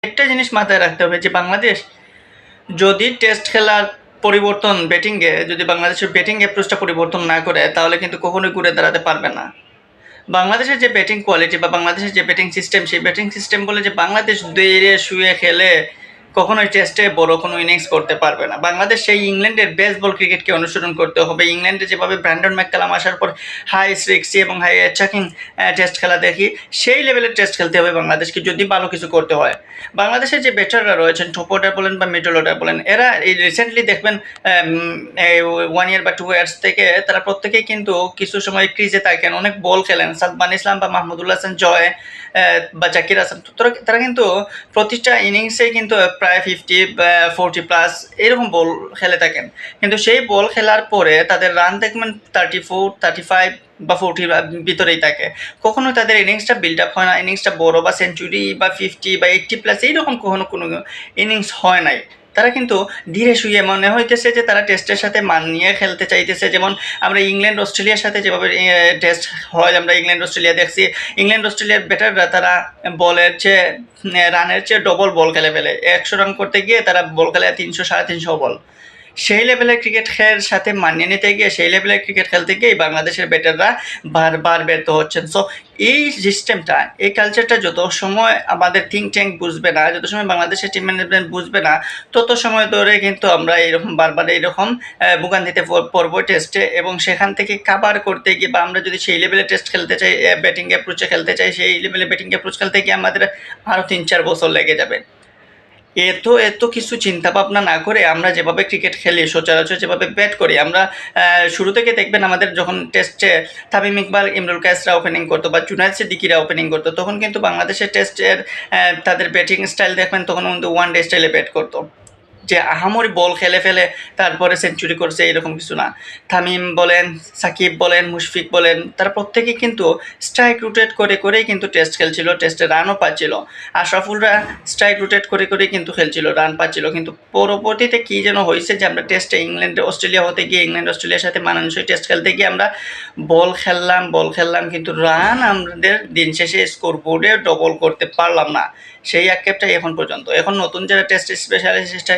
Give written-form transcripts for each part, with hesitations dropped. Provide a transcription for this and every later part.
একটা জিনিস মাথায় রাখতে হবে যে বাংলাদেশ যদি টেস্ট খেলার পরিবর্তন ব্যাটিংয়ে যদি বাংলাদেশের ব্যাটিং অ্যাপ্রোচটা পরিবর্তন না করে তাহলে কিন্তু কখনোই ঘুরে দাঁড়াতে পারবে না। বাংলাদেশের যে ব্যাটিং কোয়ালিটি বা বাংলাদেশের যে ব্যাটিং সিস্টেম, সেই ব্যাটিং সিস্টেম বলে যে বাংলাদেশ দৌড়ে শুয়ে খেলে কখনোই টেস্টে বড় কোনো ইনিংস করতে পারবে না। বাংলাদেশ সেই ইংল্যান্ডের বেসবল ক্রিকেটকে অনুসরণ করতে হবে। ইংল্যান্ডে যেভাবে ব্র্যান্ডন ম্যাককালাম আসার পর হাই স্ট্রিক্সি এবং হাই অ্যাটাকিং টেস্ট খেলা দেখি, সেই লেভেলের টেস্ট খেলতে হবে বাংলাদেশকে যদি ভালো কিছু করতে হয়। বাংলাদেশের যে ব্যাটাররা রয়েছেন, টপ অর্ডার বলেন বা মিডল অর্ডার বলেন, এরা এই রিসেন্টলি দেখবেন 1 ইয়ার বা 2 ইয়ার্স থেকে তারা প্রত্যেকেই কিন্তু কিছু সময় ক্রিজে থাকেন, অনেক বল খেলেন। সাদমান ইসলাম বা মাহমুদুল্লাহ হাসান জয় বা জাকির হাসান, তারা কিন্তু প্রতিটা ইনিংসেই কিন্তু প্রায় 50-40 প্লাস এরকম বল খেলে থাকেন। কিন্তু সেই বল খেলার পরে তাদের রান দেখবেন 34-35 বা 40 ভিতরেই থাকে। কখনোই তাদের ইনিংসটা বিল্ড আপ হয় না, ইনিংসটা বড় বা সেঞ্চুরি বা 50 বা 80 প্লাস এইরকম কখনো কোনো ইনিংস হয় নাই। তারা কিন্তু ধীরে শুয়ে মনে হইতেছে যে তারা টেস্টের সাথে মানিয়ে খেলতে চাইতেছে। যেমন আমরা ইংল্যান্ড অস্ট্রেলিয়ার সাথে যেভাবে টেস্ট হয়, আমরা ইংল্যান্ড অস্ট্রেলিয়া দেখছি। ইংল্যান্ড অস্ট্রেলিয়ার ব্যাটাররা তারা বলের চেয়ে রানের চেয়ে ডবল বল খেলে ফেলে। 100 রান করতে গিয়ে তারা বল খেলে 300-350 বল। সেই লেভেলের ক্রিকেট খেলার সাথে মানিয়ে নিতে গিয়ে, সেই লেভেলের ক্রিকেট খেলতে গিয়ে বাংলাদেশের ব্যাটাররা বারবার ব্যর্থ হচ্ছেন। সো এই সিস্টেমটা, এই কালচারটা যত সময় আমাদের থিঙ্ক ট্যাঙ্ক বুঝবে না, যত সময় বাংলাদেশের টিম ম্যানেজমেন্ট বুঝবে না, তত সময় ধরে কিন্তু আমরা এইরকম বারবার এইরকম ভোগান্তিতে পড়বো টেস্টে। এবং সেখান থেকে কাভার করতে গিয়ে বা আমরা যদি সেই লেভেলে টেস্ট খেলতে চাই, ব্যাটিং অ্যাপ্রোচে খেলতে চাই, সেই লেভেলে ব্যাটিং অ্যাপ্রোচ খেলতে গিয়ে আমাদের আরও 3-4 বছর লেগে যাবে। এত কিছু চিন্তা ভাবনা না করে আমরা যেভাবে ক্রিকেট খেলি, সচরাচর যেভাবে ব্যাট করি, আমরা শুরু থেকে দেখবেন আমাদের যখন টেস্টে তামিম ইকবাল, ইমরুল কায়েসরা ওপেনিং করতো বা জুনায়েদ সিদ্দিকীরা ওপেনিং করতো, তখন কিন্তু বাংলাদেশের টেস্টের তাদের ব্যাটিং স্টাইল দেখবেন তখন কিন্তু ওয়ান ডে স্টাইলে ব্যাট করতো, যে আহামরি বল খেলে ফেলে তারপরে সেঞ্চুরি করছে এরকম কিছু না। তামিম বলেন, সাকিব বলেন, মুশফিক বলেন, তারা প্রত্যেকেই কিন্তু স্ট্রাইক রোটেট করে করেই কিন্তু টেস্ট খেলছিল, টেস্টে রানও পাচ্ছিল। আশরাফুলরা স্ট্রাইক রোটেট করে করেই কিন্তু খেলছিল, রান পাচ্ছিল। কিন্তু পরবর্তীতে কী যেন হয়েছে যে আমরা টেস্টে ইংল্যান্ডে অস্ট্রেলিয়া হতে গিয়ে, ইংল্যান্ড অস্ট্রেলিয়ার সাথে মানানসই টেস্ট খেলতে গিয়ে আমরা বল খেললাম কিন্তু রান আমাদের দিন শেষে স্কোর বোর্ডে ডবল করতে পারলাম না। সেই আক্ষেপটাই এখন পর্যন্ত। এখন নতুন যারা টেস্ট স্পেশালিস্ট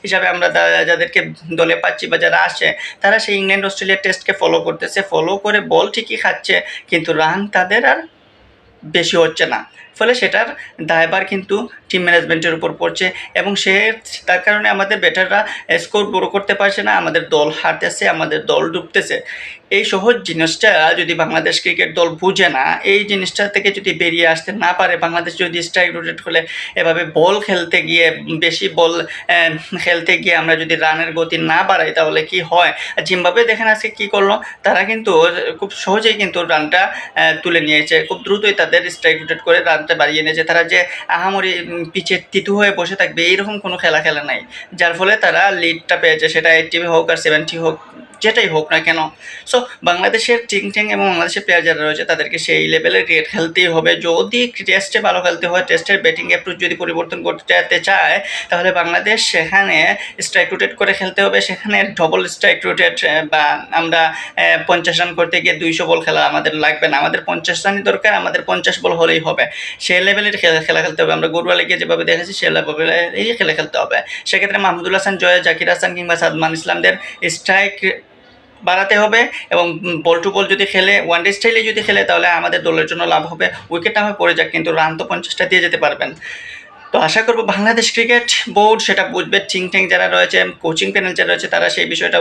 হিসাবে আমরা যাদেরকে দলে পাচ্ছি বা যারা আসে, তারা সেই ইংল্যান্ড অস্ট্রেলিয়ার টেস্টকে ফলো করতেছে, ফলো করে বল ঠিকই খাচ্ছে, কিন্তু রান তাদের আর বেশি হচ্ছে না। ফলে সেটার দায়ভার কিন্তু টিম ম্যানেজমেন্টের উপর পড়ছে এবং তার কারণে আমাদের ব্যাটাররা স্কোর বড় করতে পারছে না, আমাদের দল হারতেছে, আমাদের দল ডুবতেছে। এই সহজ জিনিসটা যদি বাংলাদেশ ক্রিকেট দল বুঝে না, এই জিনিসটা থেকে যদি বেরিয়ে আসতে না পারে, বাংলাদেশ যদি স্ট্রাইক রোটেট হলে এভাবে বল খেলতে গিয়ে, বেশি বল খেলতে গিয়ে আমরা যদি রানের গতি না বাড়াই, তাহলে কি হয়? জিম্বাবুয়ে দেখেন আজকে কী করলো, তারা কিন্তু খুব সহজেই কিন্তু রানটা তুলে নিয়েছে, খুব দ্রুতই তাদের স্ট্রাইক রোটেট করে রানটা বাড়িয়ে নিয়েছে। তারা যে আহামরি পিচে তিতু হয়ে বসে থাকবে এইরকম কোনো খেলা নাই, যার ফলে তারা লিডটা পেয়েছে, সেটা 80 হোক আর 70 হোক, যেটাই হোক না কেন। সো বাংলাদেশের টিং এবং বাংলাদেশের প্লেয়ার যারা রয়েছে তাদেরকে সেই লেভেলের ক্রিকেট খেলতেই হবে। যদি টেস্টে ভালো খেলতে হয়, টেস্টের ব্যাটিং অ্যাপ্রোচ যদি পরিবর্তন করতে চায়, তাহলে বাংলাদেশ সেখানে স্ট্রাইক রোটেট করে খেলতে হবে। সেখানে ডবল স্ট্রাইক রোটেট বা আমরা 50 রান করতে গিয়ে 200 বল খেলা আমাদের লাগবে না, আমাদের 50 রানই দরকার, আমাদের 50 বল হলেই হবে। সেই লেভেলের খেলা খেলতে হবে। আমরা গরুয়া লেগে যেভাবে দেখেছি সেই লেভেলেরই খেলতে হবে। সেক্ষেত্রে মাহমুদুল হাসান জয়, জাকির হাসান কিংবা সাদমান ইসলামদের স্ট্রাইক বাড়াতে হবে এবং বল টু বল যদি খেলে, ওয়ান ডে স্টাইলে যদি খেলে, তাহলে আমাদের দলের জন্য লাভ হবে। উইকেট না হয়ে পড়ে যাক, কিন্তু রান তো 50টা দিয়ে যেতে পারবেন। তো আশা করব বাংলাদেশ ক্রিকেট বোর্ড সেটা বুঝবে, ট্যাং যারা রয়েছে, কোচিং প্যানেল যারা রয়েছে, তারা সেই বিষয়টা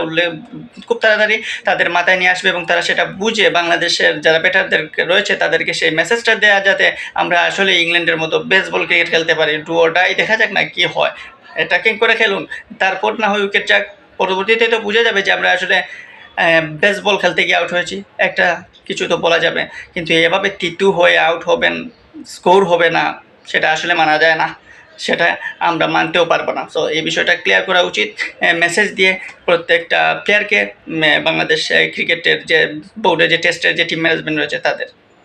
খুব তাড়াতাড়ি তাদের মাথায় নিয়ে আসবে এবং তারা সেটা বুঝে বাংলাদেশের যারা ব্যাটারদের রয়েছে তাদেরকে সেই মেসেজটা দেওয়া, যাতে আমরা আসলে ইংল্যান্ডের মতো বেসবল ক্রিকেট খেলতে পারি। ডু অর ডাই, দেখা যাক না কি হয়, অ্যাটাকিং করে খেলুন, তারপর না হয় উইকেট যাক। পরবর্তীতে তো বোঝা যাবে যে আমরা আসলে বেসবল খেলতে গিয়ে আউট হয়েছি, একটা কিছু তো বলা যাবে। কিন্তু এভাবে তিতু হয়ে আউট হবেন, স্কোর হবে না, সেটা আসলে মানা যায় না, সেটা আমরা মানতেও পারবো না। সো এই বিষয়টা ক্লিয়ার করা উচিত মেসেজ দিয়ে প্রত্যেকটা প্লেয়ারকে, বাংলাদেশ ক্রিকেটের যে বোর্ডের যে টেস্টের যে টিম ম্যানেজমেন্ট রয়েছে তাদের।